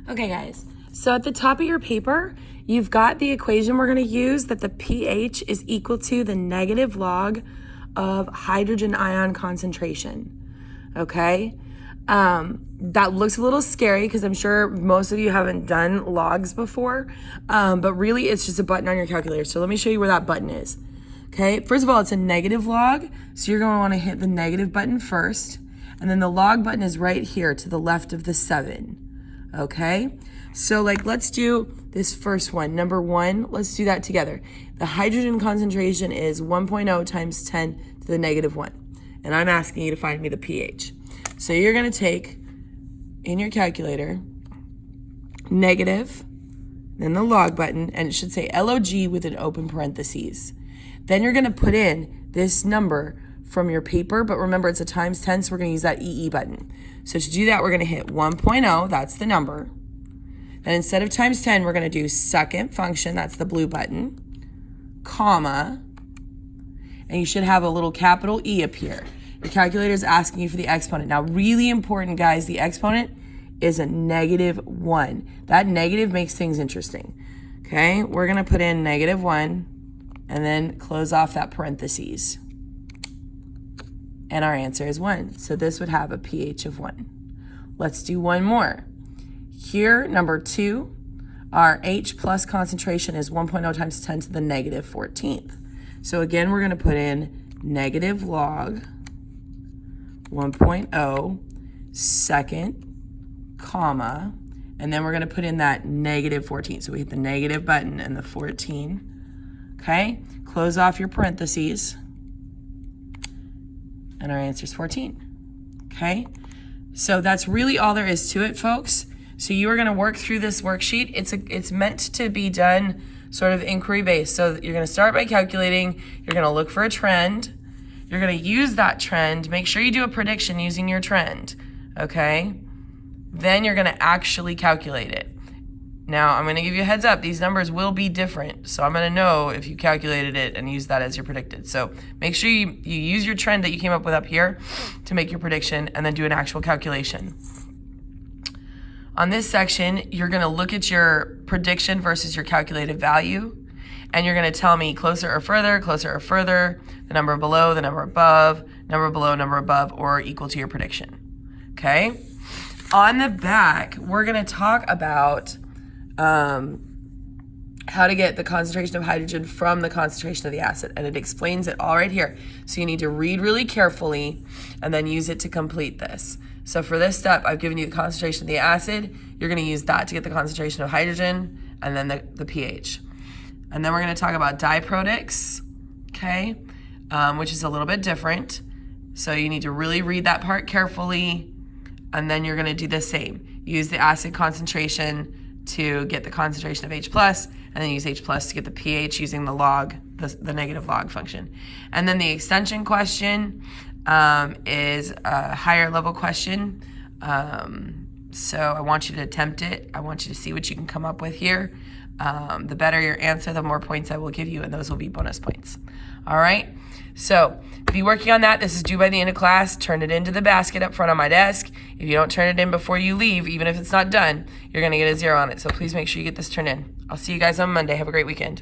Okay guys, so at the top of your paper, you've got the equation we're gonna use that the pH is equal to the negative log of hydrogen ion concentration, okay? That looks a little scary because I'm sure most of you haven't done logs before, but really it's just a button on your calculator. So let me show you where that button is, okay? First of all, it's a negative log, so you're gonna wanna hit the negative button first, and then the log button is right here to the left of the 7. Okay, so let's do this first one, number 1. Let's do that together. The hydrogen concentration is 1.0 times 10 to the negative 1. And I'm asking you to find me the pH. So you're going to take, in your calculator, negative, then the log button, and it should say LOG with an open parentheses. Then you're going to put in this number from your paper, but remember it's a times 10, so we're going to use that EE button. So to do that, we're going to hit 1.0, that's the number. Then instead of times 10, we're going to do second function, that's the blue button, comma, and you should have a little capital E up here. Your calculator is asking you for the exponent. Now, really important, guys, the exponent is a -1. That negative makes things interesting. Okay, we're going to put in -1 and then close off that parentheses. And our answer is 1. So this would have a pH of 1. Let's do one more. Here, number 2, our H plus concentration is 1.0 times 10 to the negative 14th. So again, we're going to put in negative log 1.0 second, comma, and then we're going to put in that negative 14. So we hit the negative button and the 14. Okay, close off your parentheses. And our answer is 14, okay? So that's really all there is to it, folks. So you are gonna work through this worksheet. It's meant to be done sort of inquiry-based. So you're gonna start by calculating, you're gonna look for a trend, you're gonna use that trend, make sure you do a prediction using your trend, okay? Then you're gonna actually calculate it. Now, I'm gonna give you a heads up, these numbers will be different, so I'm gonna know if you calculated it and use that as your predicted. So make sure you use your trend that you came up with up here to make your prediction and then do an actual calculation. On this section, you're gonna look at your prediction versus your calculated value, and you're gonna tell me closer or further, the number below, the number above, number below, number above, or equal to your prediction, okay? On the back, we're gonna talk about how to get the concentration of hydrogen from the concentration of the acid, and it explains it all right here. So you need to read really carefully and then use it to complete this. So for this step, I've given you the concentration of the acid. You're going to use that to get the concentration of hydrogen and then the pH. And then we're going to talk about diproducts, okay, which is a little bit different. So you need to really read that part carefully, and then you're going to do the same. Use the acid concentration to get the concentration of H+, and then use H+ to get the pH using the log, the negative log function. And then the extension question is a higher level question. So I want you to attempt it. I want you to see what you can come up with here. The better your answer, the more points I will give you, and those will be bonus points. All right? So be working on that. This is due by the end of class. Turn it into the basket up front on my desk. If you don't turn it in before you leave, even if it's not done, you're going to get a 0 on it. So please make sure you get this turned in. I'll see you guys on Monday. Have a great weekend.